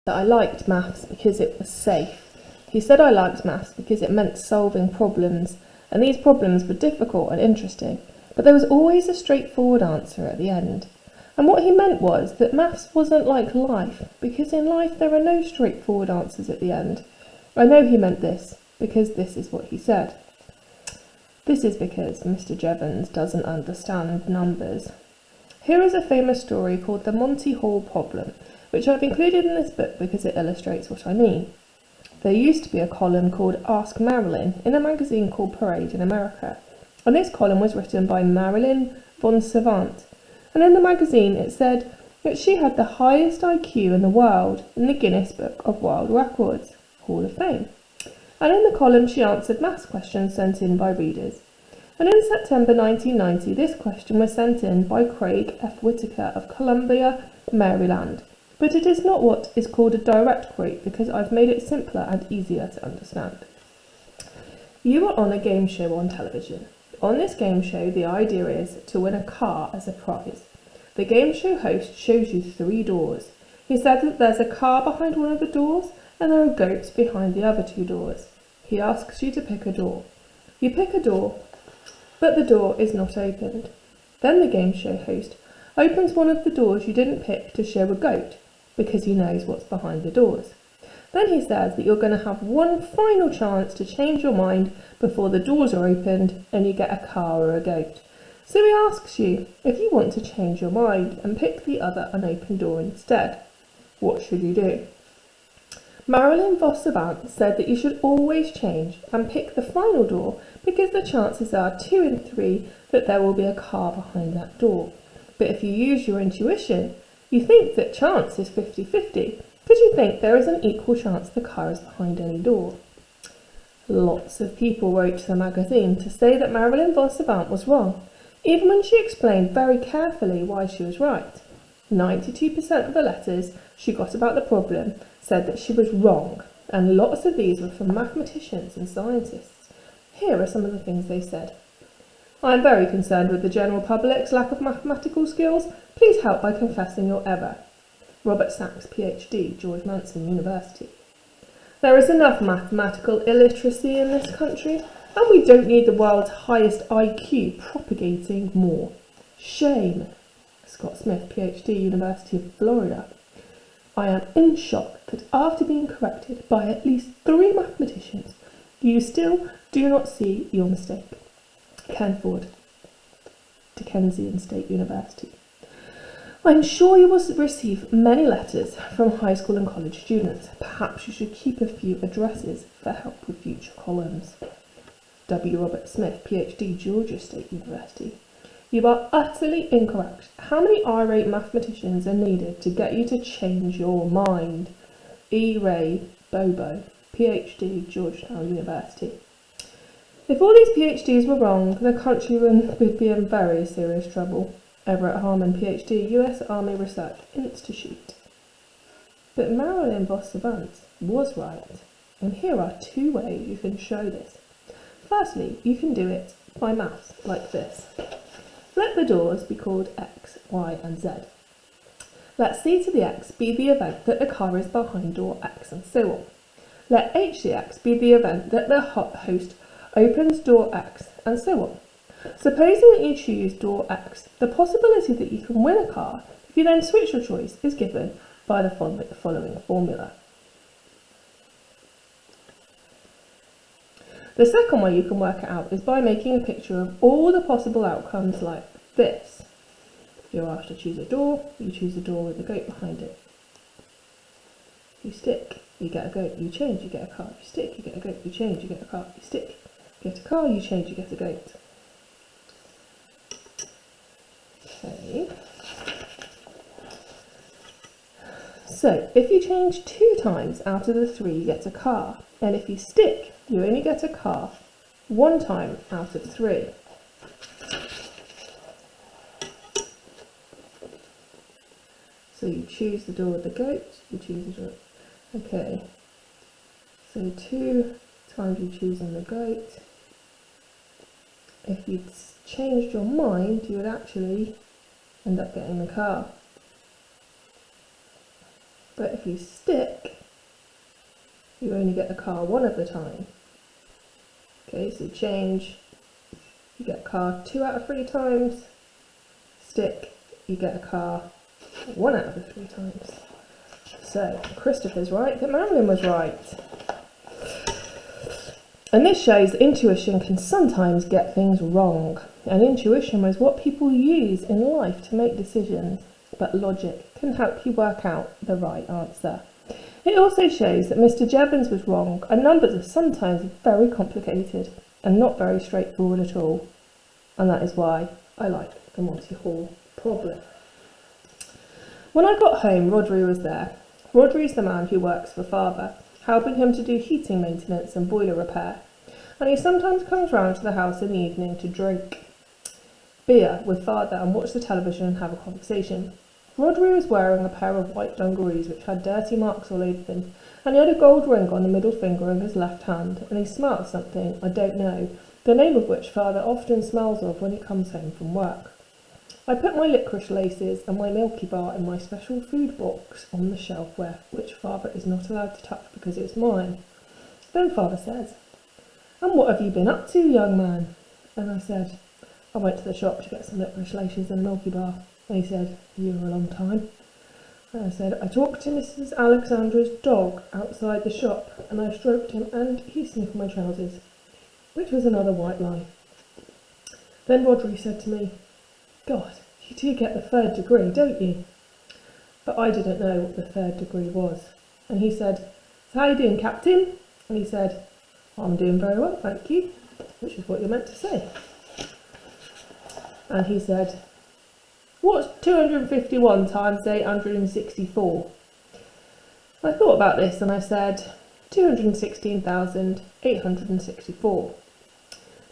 that I liked maths because it was safe. He said I liked maths because it meant solving problems, and these problems were difficult and interesting, but there was always a straightforward answer at the end. And what he meant was that maths wasn't like life, because in life there are no straightforward answers at the end. I know he meant this, because this is what he said. This is because Mr. Jevons doesn't understand numbers. Here is a famous story called the Monty problem, which I've included in this book because it illustrates what I mean. There used to be a column called Ask Marilyn in a magazine called Parade in America, and this column was written by Marilyn von Savant, and in the magazine it said that she had the highest IQ in the world in the Guinness Book of World Records, Hall of Fame. And in the column she answered maths questions sent in by readers. And in September 1990 this question was sent in by Craig F. Whitaker of Columbia, Maryland. But it is not what is called a direct quote because I've made it simpler and easier to understand. You are on a game show on television. On this game show, the idea is to win a car as a prize. The game show host shows you 3 doors. He said that there's a car behind one of the doors and there are goats behind the other 2 doors. He asks you to pick a door. You pick a door, but the door is not opened. Then the game show host opens one of the doors you didn't pick to show a goat, because he knows what's behind the doors. Then he says that you're going to have one final chance to change your mind before the doors are opened and you get a car or a goat. So he asks you if you want to change your mind and pick the other unopened door instead. What should you do? Marilyn Vos Savant said that you should always change and pick the final door because the chances are 2 in 3 that there will be a car behind that door. But if you use your intuition, you think that chance is 50-50 because you think there is an equal chance the car is behind any door. Lots of people wrote to the magazine to say that Marilyn Vos Savant was wrong, even when she explained very carefully why she was right. 92% of the letters she got about the problem said that she was wrong, and lots of these were from mathematicians and scientists. Here are some of the things they said. I am very concerned with the general public's lack of mathematical skills. Please help by confessing your error. Robert Sachs, PhD, George Mason University. There is enough mathematical illiteracy in this country, and we don't need the world's highest IQ propagating more. Shame. Scott Smith, PhD, University of Florida. I am in shock that after being corrected by at least 3 mathematicians, you still do not see your mistake. Ken Ford, Dickensian State University. I'm sure you will receive many letters from high school and college students. Perhaps you should keep a few addresses for help with future columns. W. Robert Smith, PhD, Georgia State University. You are utterly incorrect. How many irate mathematicians are needed to get you to change your mind? E. Ray Bobo, PhD, Georgetown University. If all these PhDs were wrong, the country would be in very serious trouble. Everett Harmon, PhD, US Army Research Institute. But Marilyn Vos Savant was right, and here are 2 ways you can show this. Firstly, you can do it by maths, like this. Let the doors be called X, Y, and Z. Let C to the X be the event that the car is behind door X, and so on. Let H to the X be the event that the host opens door X, and so on. Supposing that you choose door X, the possibility that you can win a car if you then switch your choice is given by the following formula. The second way you can work it out is by making a picture of all the possible outcomes like this. If you're asked to choose a door, you choose a door with a goat behind it. You stick, you get a goat, you change, you get a car, you stick, you get a goat, you change, you get a car, you stick, you get a car, you change, you get a goat. Okay. So, if you change 2 times out of the 3, you get a car, and if you stick, you only get a car 1 time out of 3. So you choose the door with the goat, you choose the door. Okay, so 2 times you choosing the goat. If you'd changed your mind, you would actually end up getting the car. But if you stick, you only get a car one at a time. Okay, so change, you get a car 2 out of 3 times. Stick, you get a car 1 out of the 3 times. So, Christopher's right, but Marilyn was right. And this shows that intuition can sometimes get things wrong. And intuition is what people use in life to make decisions, but logic can help you work out the right answer. It also shows that Mr. Jevons was wrong, and numbers are sometimes very complicated and not very straightforward at all. And that is why I like the Monty Hall problem. When I got home, Rodri was there. Rodri is the man who works for Father, helping him to do heating maintenance and boiler repair. And he sometimes comes round to the house in the evening to drink beer with Father and watch the television and have a conversation. Rodri was wearing a pair of white dungarees which had dirty marks all over them, and he had a gold ring on the middle finger of his left hand, and he smelled something, I don't know, the name of which Father often smells of when he comes home from work. I put my licorice laces and my Milky Bar in my special food box on the shelf which Father is not allowed to touch because it's mine. Then Father says, "And what have you been up to, young man?" And I said, "I went to the shop to get some licorice laces and Milky Bar." And he said, "You were a long time." And I said, "I talked to Mrs. Alexandra's dog outside the shop, and I stroked him and he sniffed my trousers," which was another white lie. Then Rodri said to me, "God, you do get the 3rd degree, don't you?" But I didn't know what the 3rd degree was. And he said, "So how you doing, Captain?" And he said, "I'm doing very well, thank you," which is what you're meant to say. And he said, "What's 251 times 864? I thought about this and I said, 216,864.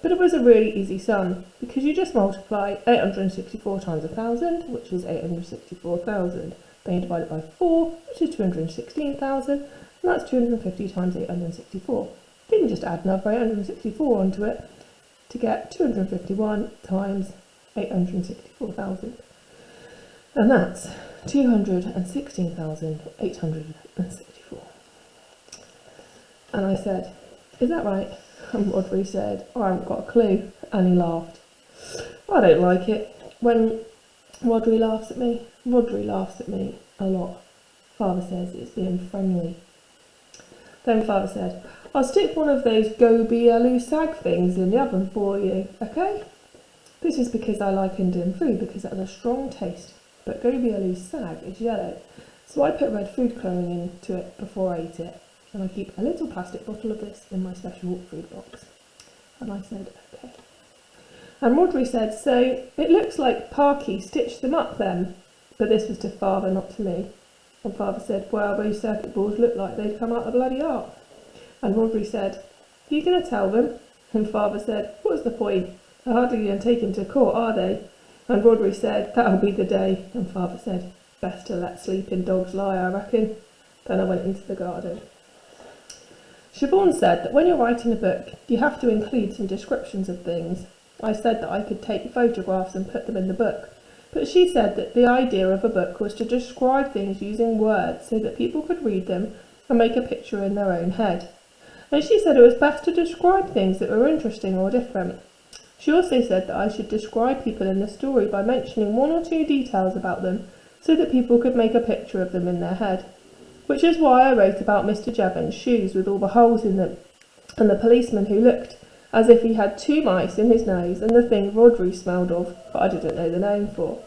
But it was a really easy sum, because you just multiply 864 times 1,000, which is 864,000. Then you divide it by 4, which is 216,000, and that's 250 times 864. Then you just add another 864 onto it to get 251 times 864,000. And that's 216,864. And I said, "Is that right?" And Rodri said, "I haven't got a clue," and he laughed. I don't like it when Rodri laughs at me. Rodri laughs at me a lot. Father says it's being friendly. Then Father said, "I'll stick one of those goby aloo sag things in the oven for you, okay?" This is because I like Indian food, because it has a strong taste, but goby aloo sag is yellow, so I put red food colouring into it before I eat it. And I keep a little plastic bottle of this in my special food box. And I said, "Okay." And Rodri said, "So it looks like Parky stitched them up then." But this was to Father, not to me. And Father said, "Well, those circuit boards look like they'd come out of bloody art." And Rodri said, "Are you going to tell them?" And Father said, "What's the point? They're hardly going to take him to court, are they?" And Rodri said, "That'll be the day." And Father said, "Best to let sleeping dogs lie, I reckon." Then I went into the garden. Siobhan said that when you're writing a book, you have to include some descriptions of things. I said that I could take photographs and put them in the book, but she said that the idea of a book was to describe things using words so that people could read them and make a picture in their own head. And she said it was best to describe things that were interesting or different. She also said that I should describe people in the story by mentioning 1 or 2 details about them so that people could make a picture of them in their head. Which is why I wrote about Mr. Jevons' shoes with all the holes in them, and the policeman who looked as if he had 2 mice in his nose, and the thing Rodri smelled of, but I didn't know the name for.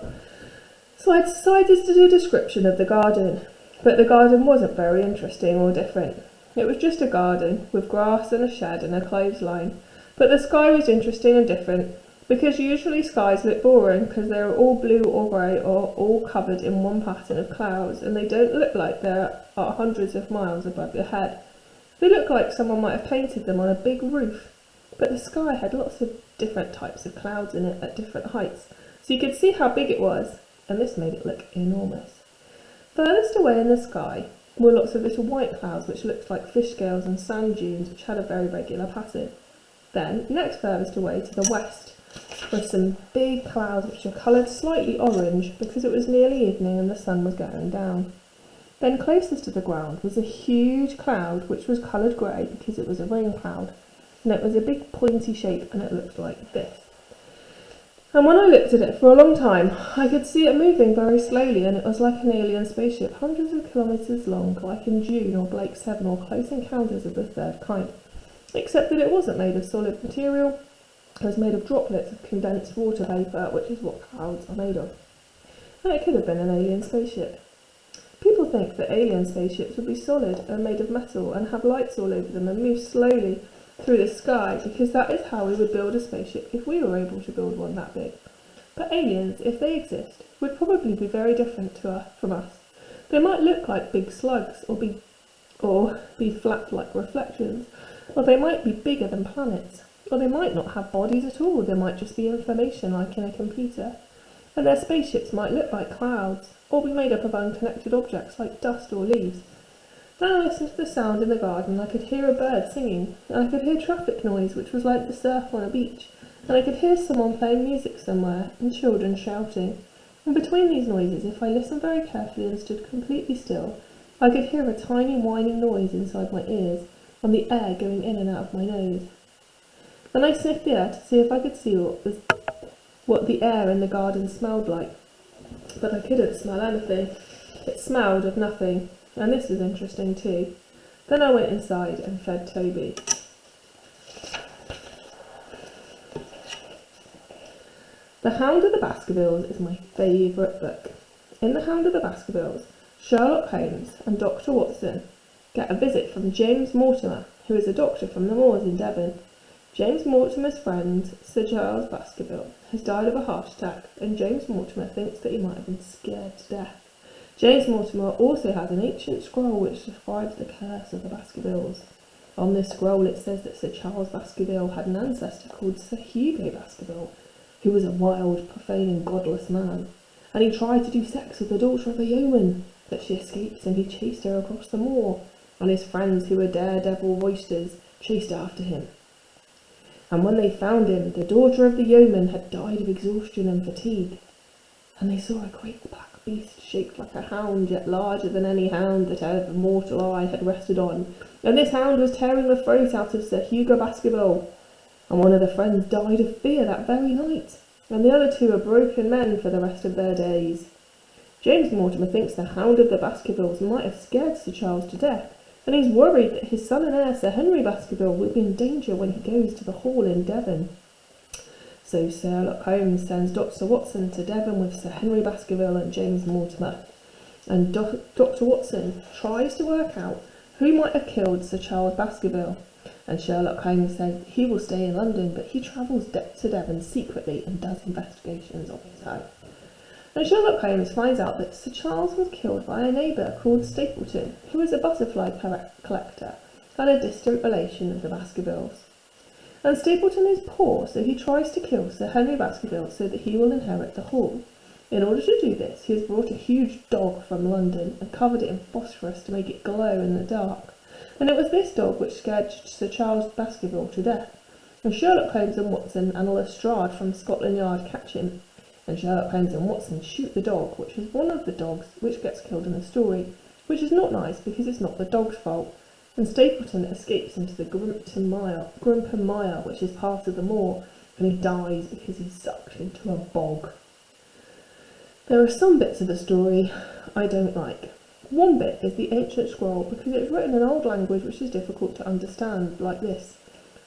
So I decided to do a description of the garden, but the garden wasn't very interesting or different. It was just a garden, with grass and a shed and a clothesline, but the sky was interesting and different, because usually skies look boring because they are all blue or grey or all covered in one pattern of clouds, and they don't look like they are hundreds of miles above your head. They look like someone might have painted them on a big roof, but the sky had lots of different types of clouds in it at different heights, so you could see how big it was, and this made it look enormous. Furthest away in the sky were lots of little white clouds which looked like fish scales and sand dunes which had a very regular pattern. Then, next furthest away to the west, were some big clouds which were coloured slightly orange because it was nearly evening and the sun was going down. Then closest to the ground was a huge cloud which was coloured grey because it was a rain cloud, and it was a big pointy shape and it looked like this. And when I looked at it for a long time, I could see it moving very slowly, and it was like an alien spaceship, hundreds of kilometres long, like in Dune or Blake 7 or Close Encounters of the Third Kind. Except that it wasn't made of solid material, it was made of droplets of condensed water vapour, which is what clouds are made of. And it could have been an alien spaceship. People think that alien spaceships would be solid and made of metal and have lights all over them and move slowly through the sky, because that is how we would build a spaceship if we were able to build one that big. But aliens, if they exist, would probably be very different from us. They might look like big slugs, or be flat like reflections, or they might be bigger than planets, or they might not have bodies at all. There might just be information like in a computer, and their spaceships might look like clouds, or be made up of unconnected objects like dust or leaves. Then I listened to the sound in the garden. I could hear a bird singing, and I could hear traffic noise, which was like the surf on a beach, and I could hear someone playing music somewhere, and children shouting. And between these noises, if I listened very carefully and stood completely still, I could hear a tiny whining noise inside my ears, and the air going in and out of my nose. Then I sniffed the air to see if I could see what the air in the garden smelled like, but I couldn't smell anything. It smelled of nothing. And this was interesting too. Then I went inside and fed Toby. The Hound of the Baskervilles is my favourite book. In The Hound of the Baskervilles, Sherlock Holmes and Dr. Watson get a visit from James Mortimer, who is a doctor from the moors in Devon. James Mortimer's friend, Sir Charles Baskerville, has died of a heart attack, and James Mortimer thinks that he might have been scared to death. James Mortimer also has an ancient scroll which describes the curse of the Baskervilles. On this scroll it says that Sir Charles Baskerville had an ancestor called Sir Hugo Baskerville, who was a wild, profane and godless man, and he tried to do sex with the daughter of a yeoman, but she escaped and he chased her across the moor, and his friends, who were daredevil roisters, chased after him. And when they found him, the daughter of the yeoman had died of exhaustion and fatigue, and they saw a great black beast shaped like a hound, yet larger than any hound that ever mortal eye had rested on, and this hound was tearing the throat out of Sir Hugo Baskerville, and one of the friends died of fear that very night, and the other two are broken men for the rest of their days. James Mortimer thinks the Hound of the Baskervilles might have scared Sir Charles to death, and he's worried that his son and heir, Sir Henry Baskerville, will be in danger when he goes to the hall in Devon. So Sherlock Holmes sends Dr. Watson to Devon with Sir Henry Baskerville and James Mortimer, and Dr. Watson tries to work out who might have killed Sir Charles Baskerville, and Sherlock Holmes says he will stay in London, but he travels to Devon secretly and does investigations on his own. And Sherlock Holmes finds out that Sir Charles was killed by a neighbour called Stapleton, who is a butterfly collector and a distant relation of the Baskervilles. And Stapleton is poor, so he tries to kill Sir Henry Baskerville so that he will inherit the hall. In order to do this, he has brought a huge dog from London and covered it in phosphorus to make it glow in the dark. And it was this dog which scared Sir Charles Baskerville to death. And Sherlock Holmes and Watson and Lestrade from Scotland Yard catch him. And Sherlock Holmes and Watson shoot the dog, which is one of the dogs which gets killed in the story, which is not nice because it's not the dog's fault. And Stapleton escapes into the Grimpen Mire, which is part of the moor, and he dies because he's sucked into a bog. There are some bits of the story I don't like. One bit is the ancient scroll, because it's written in old language which is difficult to understand, like this.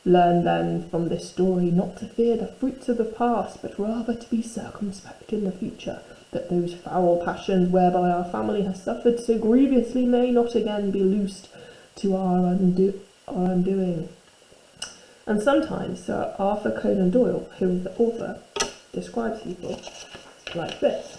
Learn then from this story not to fear the fruits of the past, but rather to be circumspect in the future, that those foul passions whereby our family has suffered so grievously may not again be loosed to our undoing. And sometimes Sir Arthur Conan Doyle, who is the author, describes people like this.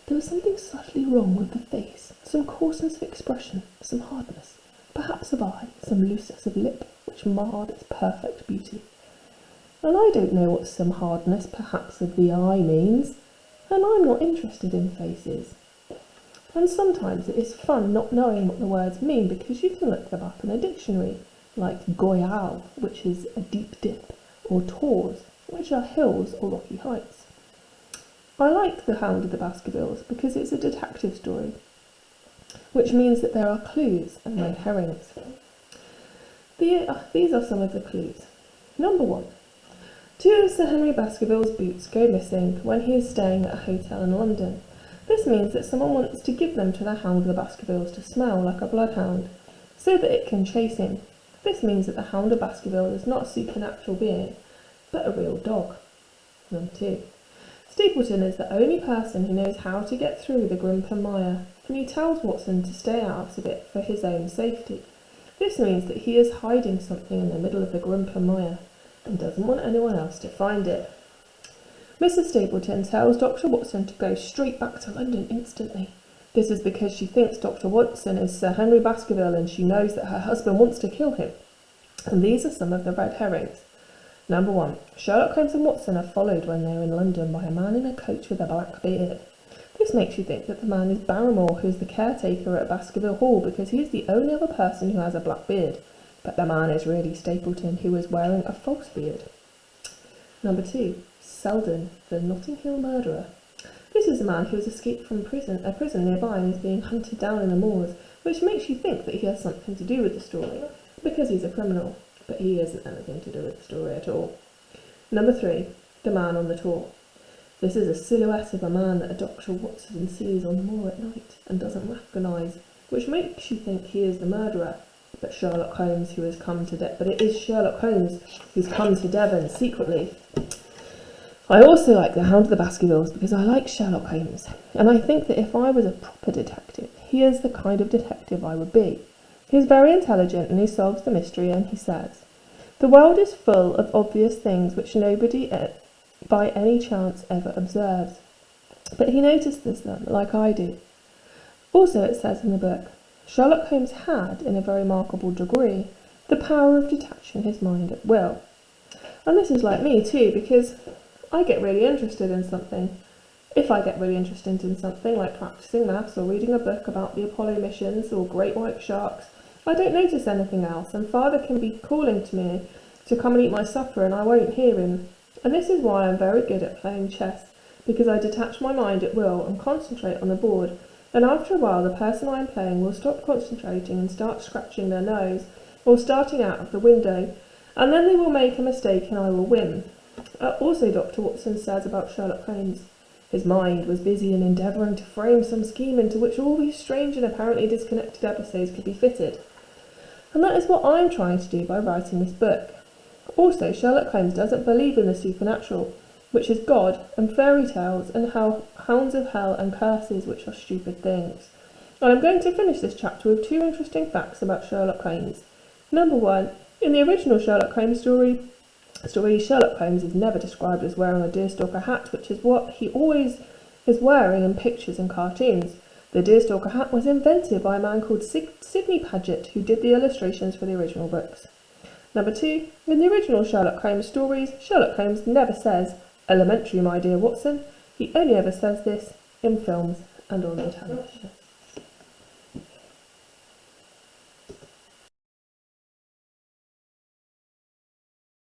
There was something subtly wrong with the face, some coarseness of expression, some hardness, perhaps of eye, some looseness of lip, which marred its perfect beauty. And I don't know what some hardness, perhaps of the eye, means, and I'm not interested in faces. And sometimes it is fun not knowing what the words mean, because you can look them up in a dictionary, like goyal, which is a deep dip, or tors, which are hills or rocky heights. I like The Hound of the Baskervilles because it's a detective story, which means that there are clues and red herrings. These are some of the clues. Number 1. 2 of Sir Henry Baskerville's boots go missing when he is staying at a hotel in London. This means that someone wants to give them to the Hound of the Baskervilles to smell like a bloodhound, so that it can chase him. This means that the Hound of Baskerville is not a supernatural being, but a real dog. Number 2. Stapleton is the only person who knows how to get through the Grimpen Mire, and he tells Watson to stay out of it for his own safety. This means that he is hiding something in the middle of the Grimpen Mire, and doesn't want anyone else to find it. Mrs. Stapleton tells Dr. Watson to go straight back to London instantly. This is because she thinks Dr. Watson is Sir Henry Baskerville and she knows that her husband wants to kill him. And these are some of the red herrings. Number 1. Sherlock Holmes and Watson are followed when they are in London by a man in a coach with a black beard. This makes you think that the man is Barrymore, who is the caretaker at Baskerville Hall, because he is the only other person who has a black beard. But the man is really Stapleton, who is wearing a false beard. Number 2. Selden, the Notting Hill murderer. This is a man who has escaped from a prison nearby and is being hunted down in the moors, which makes you think that he has something to do with the story, because he's a criminal, but he hasn't anything to do with the story at all. Number 3. The man on the tour. This is a silhouette of a man that Dr. Watson sees on the moor at night and doesn't recognise, which makes you think he is the murderer, but it is Sherlock Holmes who's come to Devon secretly. I also like The Hound of the Baskervilles because I like Sherlock Holmes, and I think that if I was a proper detective, he is the kind of detective I would be. He is very intelligent and he solves the mystery, and he says, "The world is full of obvious things which nobody by any chance ever observes, but he notices them like I do." Also it says in the book, Sherlock Holmes had, in a very remarkable degree, the power of detaching his mind at will. And this is like me too, because I get really interested in something. If I get really interested in something, like practicing maths or reading a book about the Apollo missions or great white sharks, I don't notice anything else, and Father can be calling to me to come and eat my supper and I won't hear him. And this is why I'm very good at playing chess, because I detach my mind at will and concentrate on the board, and after a while the person I am playing will stop concentrating and start scratching their nose or starting out of the window, and then they will make a mistake and I will win. Also, Dr. Watson says about Sherlock Holmes, his mind was busy in endeavouring to frame some scheme into which all these strange and apparently disconnected episodes could be fitted. And that is what I'm trying to do by writing this book. Also, Sherlock Holmes doesn't believe in the supernatural, which is God, and fairy tales, and hounds of hell and curses, which are stupid things. And I'm going to finish this chapter with 2 interesting facts about Sherlock Holmes. Number 1, in the original Sherlock Holmes story, Sherlock Holmes is never described as wearing a deerstalker hat, which is what he always is wearing in pictures and cartoons. The deerstalker hat was invented by a man called Sidney Paget, who did the illustrations for the original books. Number 2, in the original Sherlock Holmes stories, Sherlock Holmes never says, "Elementary, my dear Watson." He only ever says this in films and on the television.